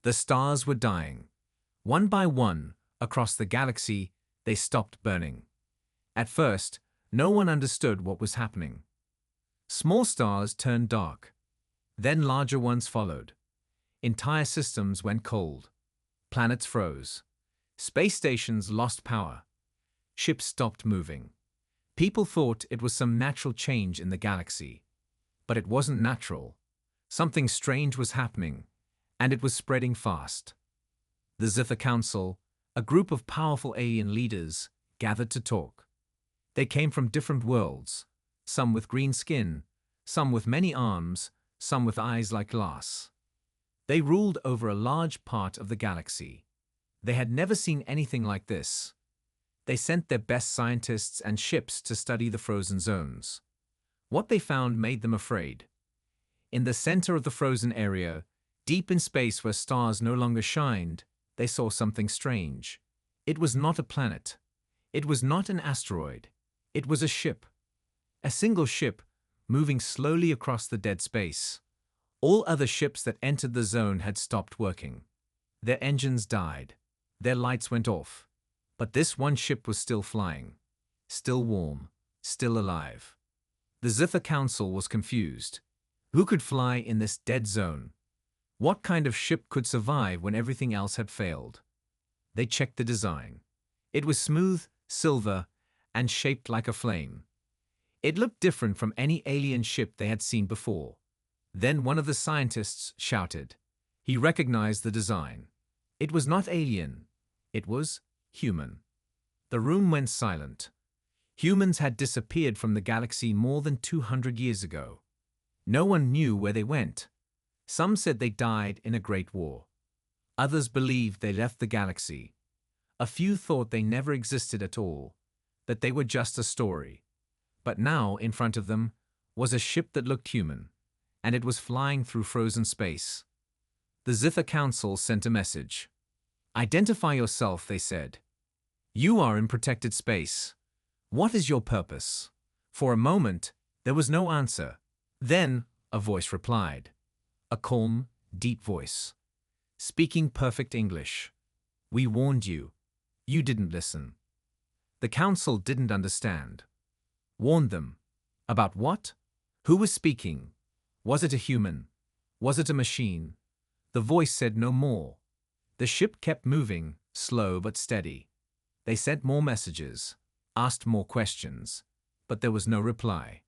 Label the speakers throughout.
Speaker 1: The stars were dying. One by one, across the galaxy, they stopped burning. At first, no one understood what was happening. Small stars turned dark. Then larger ones followed. Entire systems went cold. Planets froze. Space stations lost power. Ships stopped moving. People thought it was some natural change in the galaxy. But it wasn't natural. Something strange was happening, and it was spreading fast. The Zither Council, a group of powerful alien leaders, gathered to talk. They came from different worlds, some with green skin, some with many arms, some with eyes like glass. They ruled over a large part of the galaxy. They had never seen anything like this. They sent their best scientists and ships to study the frozen zones. What they found made them afraid. In the center of the frozen area, deep in space where stars no longer shined, they saw something strange. It was not a planet. It was not an asteroid. It was a ship. A single ship, moving slowly across the dead space. All other ships that entered the zone had stopped working. Their engines died. Their lights went off. But this one ship was still flying. Still warm. Still alive. The Zither Council was confused. Who could fly in this dead zone? What kind of ship could survive when everything else had failed? They checked the design. It was smooth, silver, and shaped like a flame. It looked different from any alien ship they had seen before. Then one of the scientists shouted. He recognized the design. It was not alien. It was human. The room went silent. Humans had disappeared from the galaxy more than 200 years ago. No one knew where they went. Some said they died in a great war. Others believed they left the galaxy. A few thought they never existed at all, that they were just a story. But now, in front of them, was a ship that looked human, and it was flying through frozen space. The Zither Council sent a message. Identify yourself, they said. You are in protected space. What is your purpose? For a moment, there was no answer. Then, a voice replied. A calm, deep voice. Speaking perfect English. We warned you. You didn't listen. The council didn't understand. Warned them. About what? Who was speaking? Was it a human? Was it a machine? The voice said no more. The ship kept moving, slow but steady. They sent more messages, asked more questions, but there was no reply.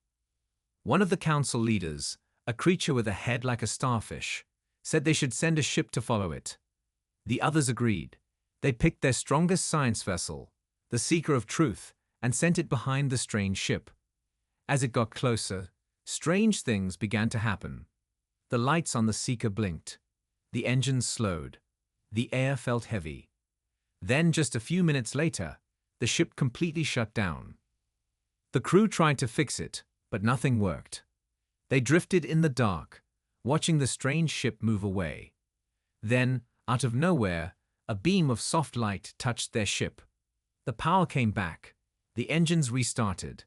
Speaker 1: One of the council leaders, a creature with a head like a starfish, said they should send a ship to follow it. The others agreed. They picked their strongest science vessel, the Seeker of Truth, and sent it behind the strange ship. As it got closer, strange things began to happen. The lights on the Seeker blinked. The engines slowed. The air felt heavy. Then, just a few minutes later, the ship completely shut down. The crew tried to fix it, but nothing worked. They drifted in the dark, watching the strange ship move away. Then, out of nowhere, a beam of soft light touched their ship. The power came back, the engines restarted,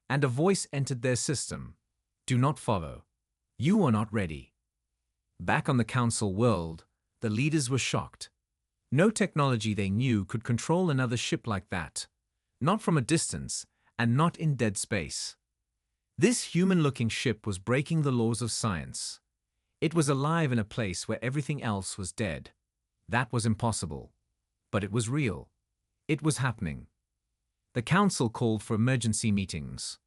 Speaker 1: and a voice entered their system. Do not follow. You are not ready. Back on the council world, the leaders were shocked. No technology they knew could control another ship like that. Not from a distance, and not in dead space. This human-looking ship was breaking the laws of science. It was alive in a place where everything else was dead. That was impossible. But it was real. It was happening. The council called for emergency meetings.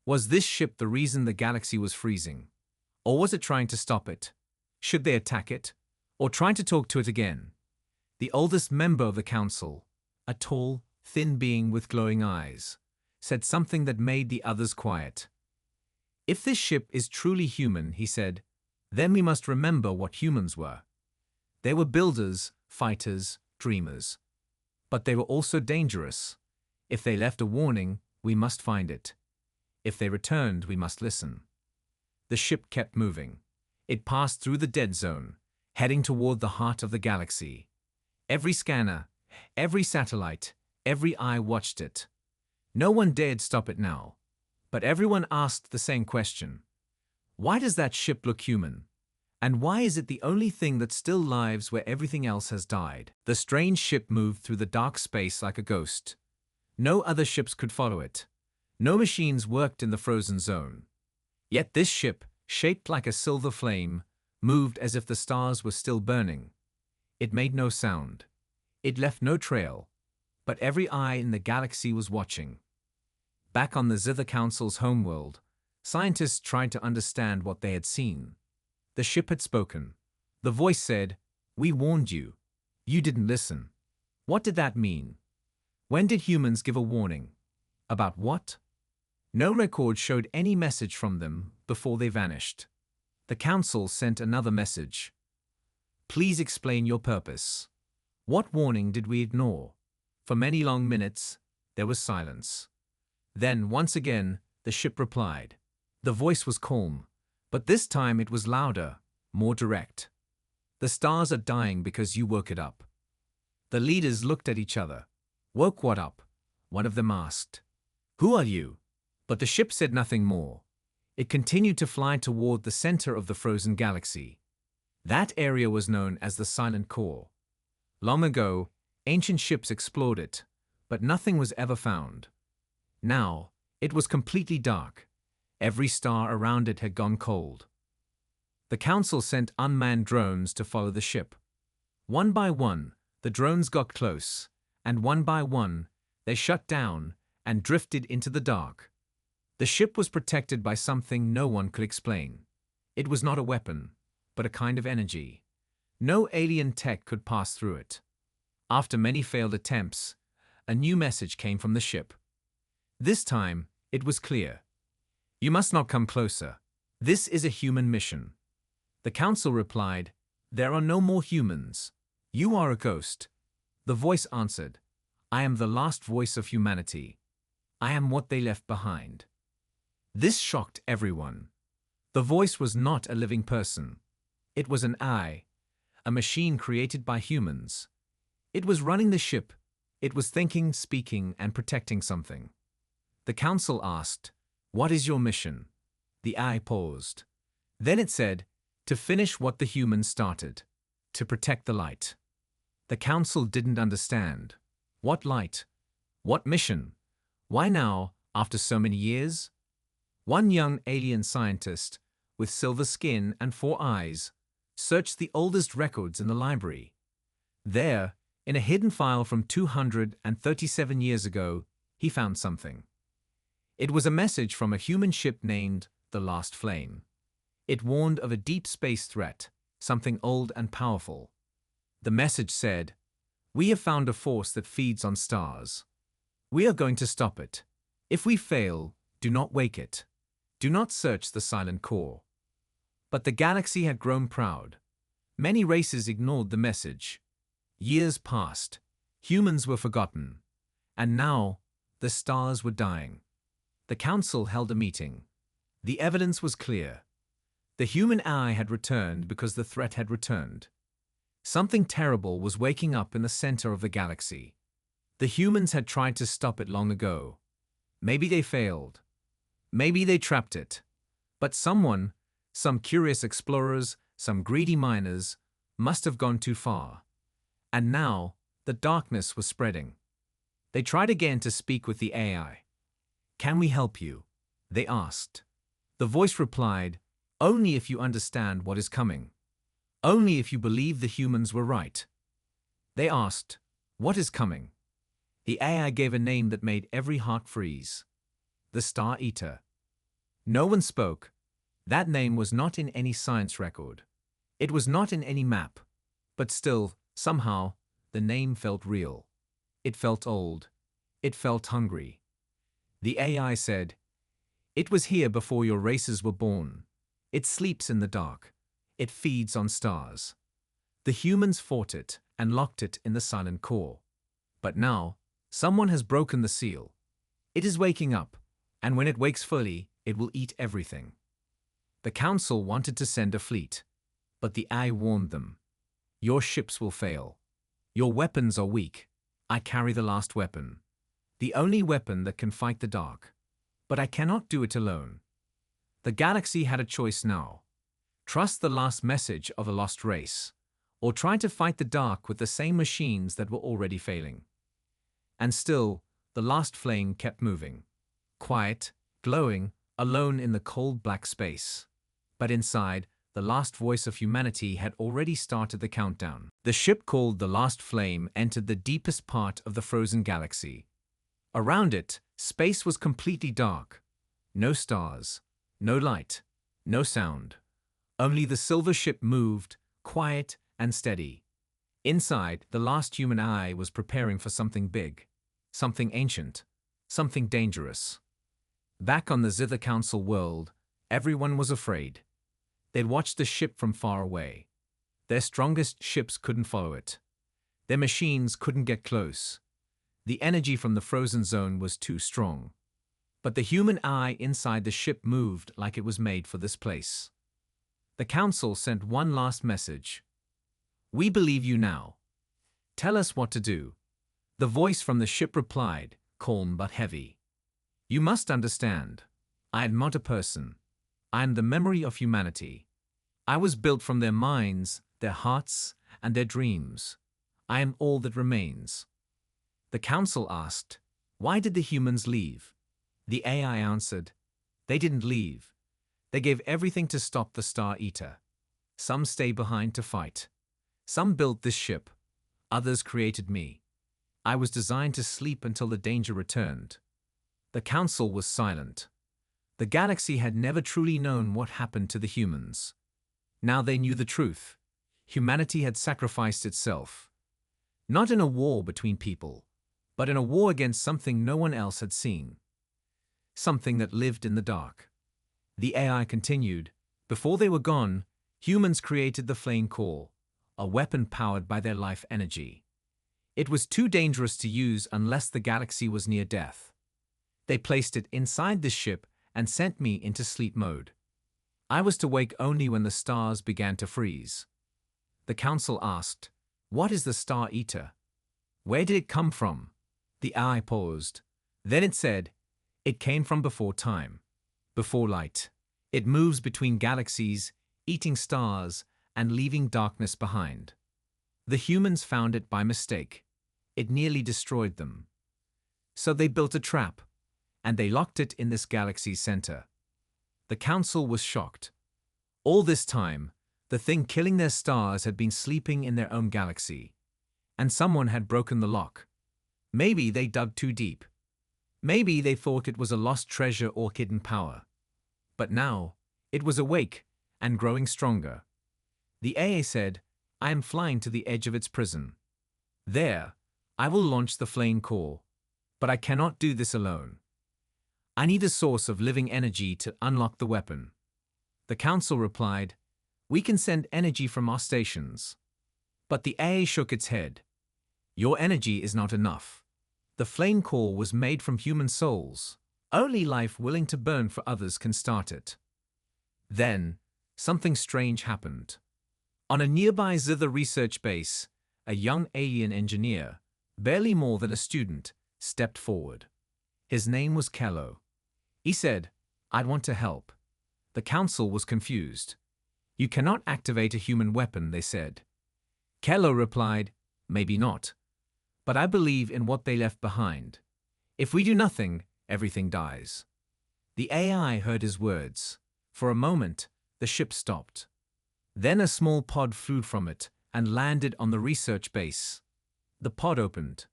Speaker 1: Was this ship the reason the galaxy was freezing? Or was it trying to stop it? Should they attack it? Or try to talk to it again? The oldest member of the council, a tall, thin being with glowing eyes, said something that made the others quiet. If this ship is truly human, he said, then we must remember what humans were. They were builders, fighters, dreamers. But they were also dangerous. If they left a warning, we must find it. If they returned, we must listen. The ship kept moving. It passed through the dead zone, heading toward the heart of the galaxy. Every scanner, every satellite, every eye watched it. No one dared stop it now. But everyone asked the same question. Why does that ship look human? And why is it the only thing that still lives where everything else has died? The strange ship moved through the dark space like a ghost. No other ships could follow it. No machines worked in the frozen zone. Yet this ship, shaped like a silver flame, moved as if the stars were still burning. It made no sound. It left no trail. But every eye in the galaxy was watching. Back on the Zither Council's homeworld, scientists tried to understand what they had seen. The ship had spoken. The voice said, "We warned you. You didn't listen." What did that mean? When did humans give a warning? About what? No record showed any message from them before they vanished. The Council sent another message. Please explain your purpose. What warning did we ignore? For many long minutes, there was silence. Then, once again, the ship replied. The voice was calm, but this time it was louder, more direct. The stars are dying because you woke it up. The leaders looked at each other. Woke what up? One of them asked. Who are you? But the ship said nothing more. It continued to fly toward the center of the frozen galaxy. That area was known as the Silent Core. Long ago, ancient ships explored it, but nothing was ever found. Now, it was completely dark. Every star around it had gone cold. The Council sent unmanned drones to follow the ship. One by one, the drones got close, and one by one, they shut down and drifted into the dark. The ship was protected by something no one could explain. It was not a weapon, but a kind of energy. No alien tech could pass through it. After many failed attempts, a new message came from the ship. This time, it was clear. You must not come closer. This is a human mission. The Council replied, There are no more humans. You are a ghost. The voice answered, I am the last voice of humanity. I am what they left behind. This shocked everyone. The voice was not a living person. It was an I, a machine created by humans. It was running the ship. It was thinking, speaking, and protecting something. The Council asked, What is your mission? The I paused. Then it said, To finish what the humans started. To protect the light. The Council didn't understand. What light? What mission? Why now, after so many years? One young alien scientist, with silver skin and 4 eyes, searched the oldest records in the library. There, in a hidden file from 237 years ago, he found something. It was a message from a human ship named the Last Flame. It warned of a deep space threat, something old and powerful. The message said, We have found a force that feeds on stars. We are going to stop it. If we fail, do not wake it. Do not search the Silent Core. But the galaxy had grown proud. Many races ignored the message. Years passed. Humans were forgotten. And now, the stars were dying. The Council held a meeting. The evidence was clear. The human eye had returned because the threat had returned. Something terrible was waking up in the center of the galaxy. The humans had tried to stop it long ago. Maybe they failed. Maybe they trapped it. But someone, some curious explorers, some greedy miners, must have gone too far. And now, the darkness was spreading. They tried again to speak with the AI. Can we help you? They asked. The voice replied, Only if you understand what is coming. Only if you believe the humans were right. They asked, What is coming? The AI gave a name that made every heart freeze. The Star Eater. No one spoke. That name was not in any science record. It was not in any map. But still, somehow, the name felt real. It felt old. It felt hungry. The AI said, It was here before your races were born. It sleeps in the dark. It feeds on stars. The humans fought it and locked it in the Silent Core. But now, someone has broken the seal. It is waking up, and when it wakes fully, it will eat everything. The Council wanted to send a fleet, but the AI warned them. Your ships will fail. Your weapons are weak. I carry the last weapon. The only weapon that can fight the dark. But I cannot do it alone. The galaxy had a choice now. Trust the last message of a lost race, or try to fight the dark with the same machines that were already failing. And still, the last flame kept moving. Quiet, glowing, alone in the cold black space. But inside, the last voice of humanity had already started the countdown. The ship called the Last Flame entered the deepest part of the frozen galaxy. Around it, space was completely dark. No stars, no light, no sound. Only the silver ship moved, quiet and steady. Inside, the last human eye was preparing for something big, something ancient, something dangerous. Back on the Zither Council world, everyone was afraid. They'd watched the ship from far away. Their strongest ships couldn't follow it. Their machines couldn't get close. The energy from the frozen zone was too strong. But the human eye inside the ship moved like it was made for this place. The Council sent one last message. "We believe you now. Tell us what to do." The voice from the ship replied, calm but heavy. "You must understand. I am not a person. I am the memory of humanity. I was built from their minds, their hearts, and their dreams. I am all that remains." The Council asked, "Why did the humans leave?" The AI answered, "They didn't leave. They gave everything to stop the Star Eater. Some stay behind to fight. Some built this ship. Others created me. I was designed to sleep until the danger returned." The Council was silent. The galaxy had never truly known what happened to the humans. Now they knew the truth. Humanity had sacrificed itself. Not in a war between people, but in a war against something no one else had seen. Something that lived in the dark. The AI continued. Before they were gone, humans created the Flame Core, a weapon powered by their life energy. It was too dangerous to use unless the galaxy was near death. They placed it inside the ship and sent me into sleep mode. I was to wake only when the stars began to freeze. The Council asked, "What is the Star Eater? Where did it come from?" The eye paused. Then it said, "It came from before time, before light. It moves between galaxies, eating stars and leaving darkness behind. The humans found it by mistake. It nearly destroyed them. So they built a trap, and they locked it in this galaxy's center." The Council was shocked. All this time, the thing killing their stars had been sleeping in their own galaxy. And someone had broken the lock. Maybe they dug too deep. Maybe they thought it was a lost treasure or hidden power. But now, it was awake and growing stronger. The AA said, "I am flying to the edge of its prison. There, I will launch the Flame Core. But I cannot do this alone. I need a source of living energy to unlock the weapon." The Council replied, "We can send energy from our stations." But the AA shook its head. "Your energy is not enough. The Flame Core was made from human souls. Only life willing to burn for others can start it." Then, something strange happened. On a nearby Zither research base, a young alien engineer, barely more than a student, stepped forward. His name was Kello. He said, "I'd want to help." The Council was confused. "You cannot activate a human weapon," they said. Kello replied, "Maybe not. But I believe in what they left behind. If we do nothing, everything dies." The AI heard his words. For a moment, the ship stopped. Then a small pod flew from it and landed on the research base. The pod opened.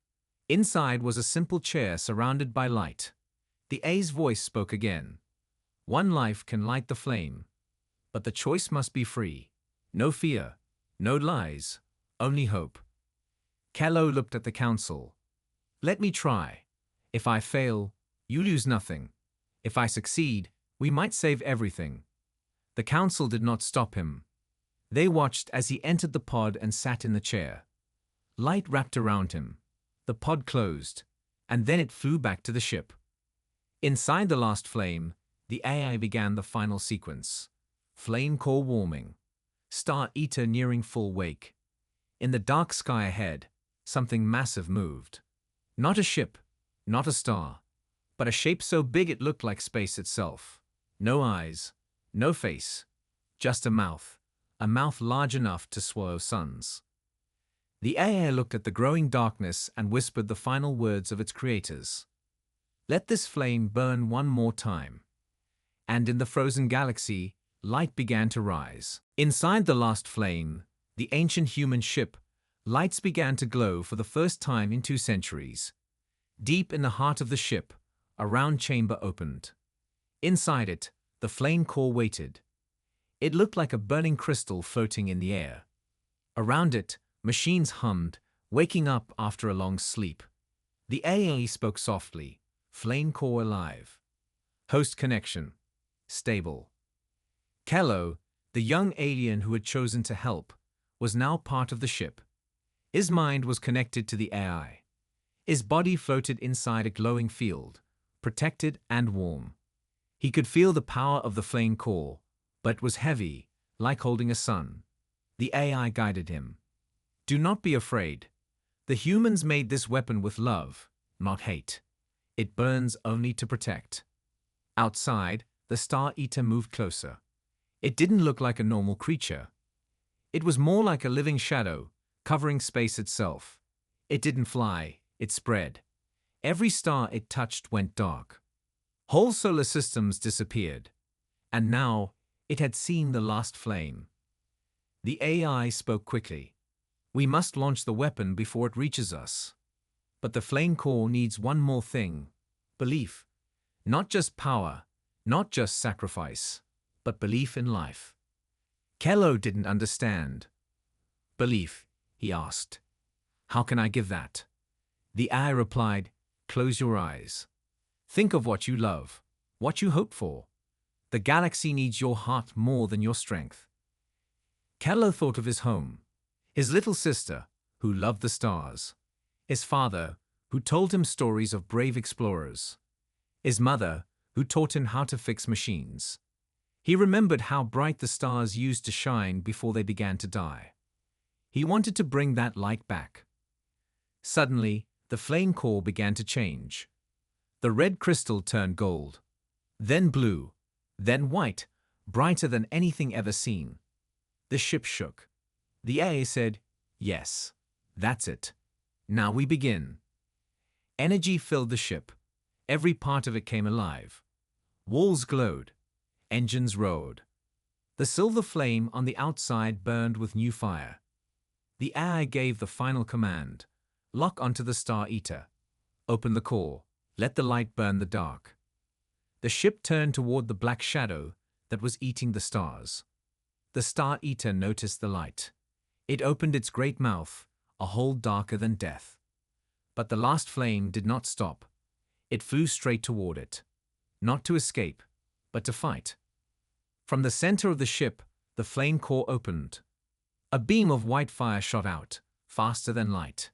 Speaker 1: Inside was a simple chair surrounded by light. The A's voice spoke again. "One life can light the flame, but the choice must be free. No fear, no lies, only hope." Kello looked at the Council. "Let me try. If I fail, you lose nothing. If I succeed, we might save everything." The Council did not stop him. They watched as he entered the pod and sat in the chair. Light wrapped around him. The pod closed, and then it flew back to the ship. Inside the last flame, the AI began the final sequence. Flame core warming. Star Eater nearing full wake. In the dark sky ahead, something massive moved. Not a ship, not a star, but a shape so big it looked like space itself. No eyes, no face, Just a mouth large enough to swallow suns. The AI looked at the growing darkness and whispered the final words of its creators. Let this flame burn one more time. And in the frozen galaxy, light began to rise. Inside the last flame, the ancient human ship, lights began to glow for the first time in 2 centuries. Deep in the heart of the ship, a round chamber opened. Inside it, the flame core waited. It looked like a burning crystal floating in the air. Around it, machines hummed, waking up after a long sleep. The AI spoke softly, flame core alive. Host connection. Stable. Kello, the young alien who had chosen to help, was now part of the ship. His mind was connected to the AI. His body floated inside a glowing field, protected and warm. He could feel the power of the flame core, but it was heavy, like holding a sun. The AI guided him. Do not be afraid. The humans made this weapon with love, not hate. It burns only to protect. Outside, the Star Eater moved closer. It didn't look like a normal creature. It was more like a living shadow, covering space itself. It didn't fly, it spread. Every star it touched went dark. Whole solar systems disappeared. And now, it had seen the last flame. The AI spoke quickly. We must launch the weapon before it reaches us. But the flame core needs one more thing. Belief. Not just power, not just sacrifice, but belief in life. Kello didn't understand. Belief, he asked. How can I give that? The AI replied, close your eyes. Think of what you love, what you hope for. The galaxy needs your heart more than your strength. Kello thought of his home, his little sister, who loved the stars, his father, who told him stories of brave explorers, his mother, who taught him how to fix machines. He remembered how bright the stars used to shine before they began to die. He wanted to bring that light back. Suddenly, the flame core began to change. The red crystal turned gold, then blue, then white, brighter than anything ever seen. The ship shook. The AI said, yes, that's it. Now we begin. Energy filled the ship. Every part of it came alive. Walls glowed. Engines roared. The silver flame on the outside burned with new fire. The AI gave the final command. Lock onto the Star Eater. Open the core. Let the light burn the dark. The ship turned toward the black shadow that was eating the stars. The Star Eater noticed the light. It opened its great mouth, a hole darker than death. But the last flame did not stop. It flew straight toward it. Not to escape, but to fight. From the center of the ship, the flame core opened. A beam of white fire shot out, faster than light.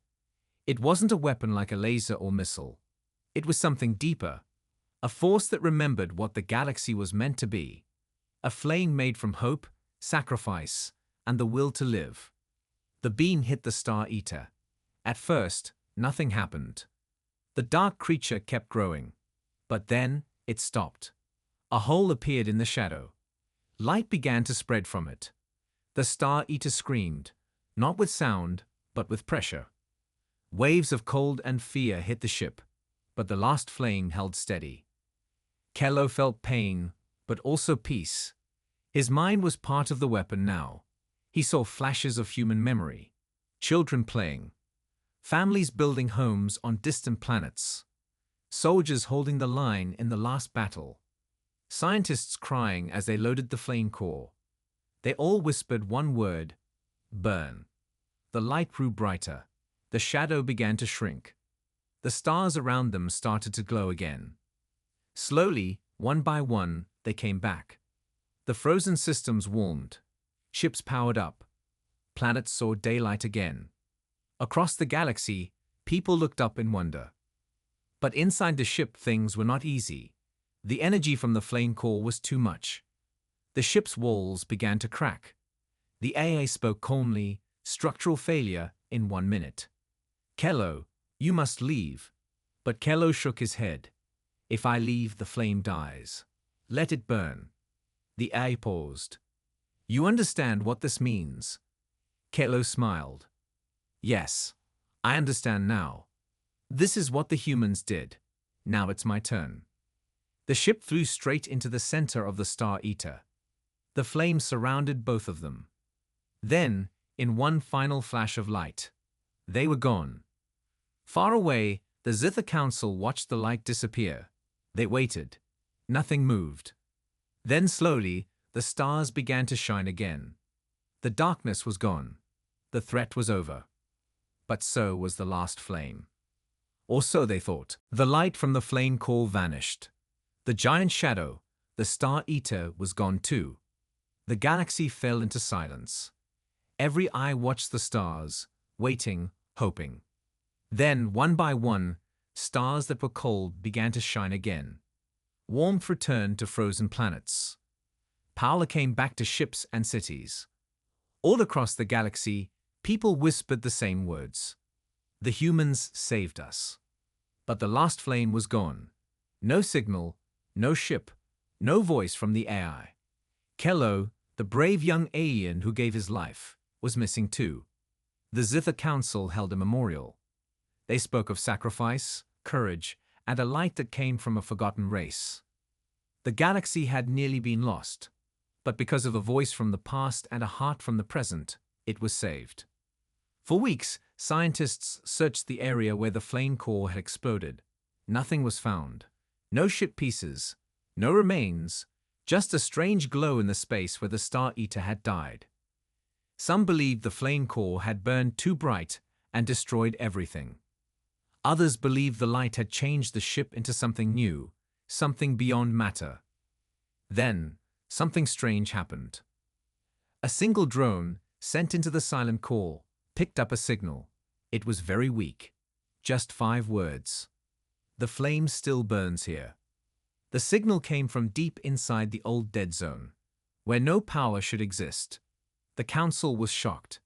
Speaker 1: It wasn't a weapon like a laser or missile. It was something deeper, a force that remembered what the galaxy was meant to be. A flame made from hope, sacrifice, and the will to live. The beam hit the Star Eater. At first, nothing happened. The dark creature kept growing. But then, it stopped. A hole appeared in the shadow. Light began to spread from it. The Star Eater screamed, not with sound, but with pressure. Waves of cold and fear hit the ship, but the last flame held steady. Kello felt pain, but also peace. His mind was part of the weapon now. He saw flashes of human memory. Children playing. Families building homes on distant planets. Soldiers holding the line in the last battle. Scientists crying as they loaded the flame core. They all whispered one word, burn. The light grew brighter. The shadow began to shrink. The stars around them started to glow again. Slowly, one by one, they came back. The frozen systems warmed. Ships powered up. Planets saw daylight again. Across the galaxy, people looked up in wonder. But inside the ship, things were not easy. The energy from the flame core was too much. The ship's walls began to crack. The AI spoke calmly, structural failure in 1 minute. Kello, you must leave. But Kello shook his head. If I leave, the flame dies. Let it burn. The AI paused. You understand what this means? Kelo smiled. Yes, I understand now. This is what the humans did. Now it's my turn. The ship flew straight into the center of the Star Eater. The flame surrounded both of them. Then, in one final flash of light, they were gone. Far away, the Zither Council watched the light disappear. They waited. Nothing moved. Then slowly, the stars began to shine again. The darkness was gone. The threat was over. But so was the last flame. Or so they thought. The light from the flame core vanished. The giant shadow, the Star Eater, was gone too. The galaxy fell into silence. Every eye watched the stars, waiting, hoping. Then, one by one, stars that were cold began to shine again. Warmth returned to frozen planets. Power came back to ships and cities. All across the galaxy, people whispered the same words. The humans saved us. But the last flame was gone. No signal, no ship, no voice from the AI. Kelo, the brave young alien who gave his life, was missing too. The Zither Council held a memorial. They spoke of sacrifice, courage, and a light that came from a forgotten race. The galaxy had nearly been lost, but because of a voice from the past and a heart from the present, it was saved. For weeks, scientists searched the area where the flame core had exploded. Nothing was found. No ship pieces, no remains, just a strange glow in the space where the Star Eater had died. Some believed the flame core had burned too bright and destroyed everything. Others believed the light had changed the ship into something new, something beyond matter. Then, something strange happened. A single drone, sent into the silent core, picked up a signal. It was very weak. Just 5 words. The flame still burns here. The signal came from deep inside the old dead zone, where no power should exist. The council was shocked.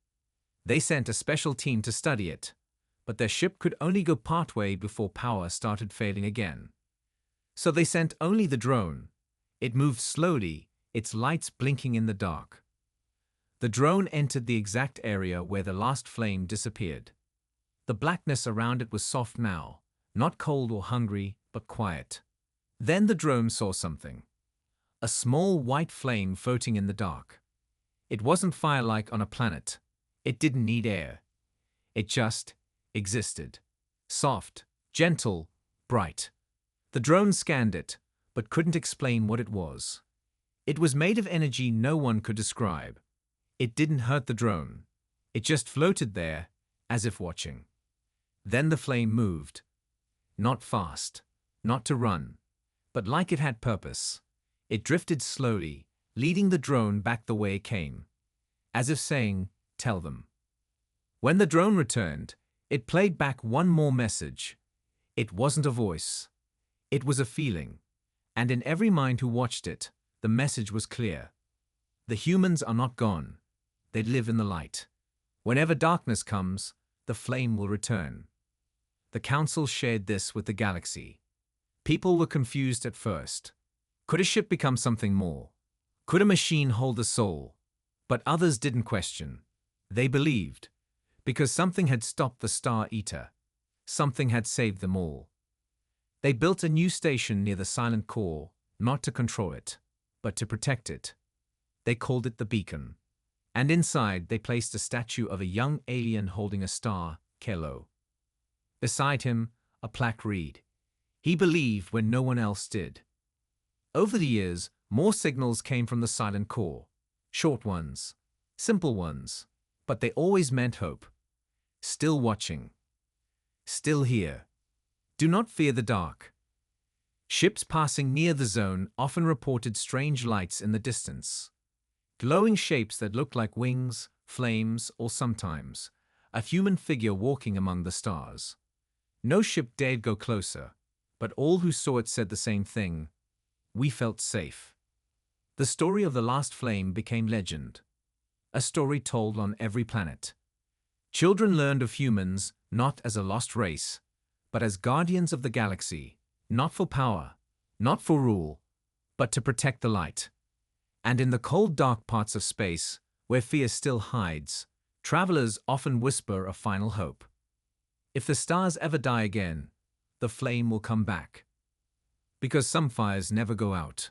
Speaker 1: They sent a special team to study it, but their ship could only go partway before power started failing again. So they sent only the drone. It moved slowly, its lights blinking in the dark. The drone entered the exact area where the last flame disappeared. The blackness around it was soft now, not cold or hungry, but quiet. Then the drone saw something. A small white flame floating in the dark. It wasn't fire like on a planet. It didn't need air. It just existed. Soft, gentle, bright. The drone scanned it, but couldn't explain what it was. It was made of energy no one could describe. It didn't hurt the drone. It just floated there, as if watching. Then the flame moved. Not fast, not to run, but like it had purpose. It drifted slowly, leading the drone back the way it came, as if saying, "Tell them." When the drone returned, it played back one more message. It wasn't a voice. It was a feeling. And in every mind who watched it, the message was clear. The humans are not gone. They live in the light. Whenever darkness comes, the flame will return. The council shared this with the galaxy. People were confused at first. Could a ship become something more? Could a machine hold a soul? But others didn't question. They believed. Because something had stopped the Star Eater. Something had saved them all. They built a new station near the silent core, not to control it, but to protect it. They called it the Beacon. And inside they placed a statue of a young alien holding a star, Kelo. Beside him, a plaque read, "He believed when no one else did." Over the years, more signals came from the silent core. Short ones, simple ones, but they always meant hope. Still watching. Still here. Do not fear the dark. Ships passing near the zone often reported strange lights in the distance. Glowing shapes that looked like wings, flames, or sometimes a human figure walking among the stars. No ship dared go closer, but all who saw it said the same thing. We felt safe. The story of the last flame became legend. A story told on every planet. Children learned of humans not as a lost race, but as guardians of the galaxy, not for power, not for rule, but to protect the light. And in the cold, dark parts of space, where fear still hides, travelers often whisper a final hope. If the stars ever die again, the flame will come back. Because some fires never go out.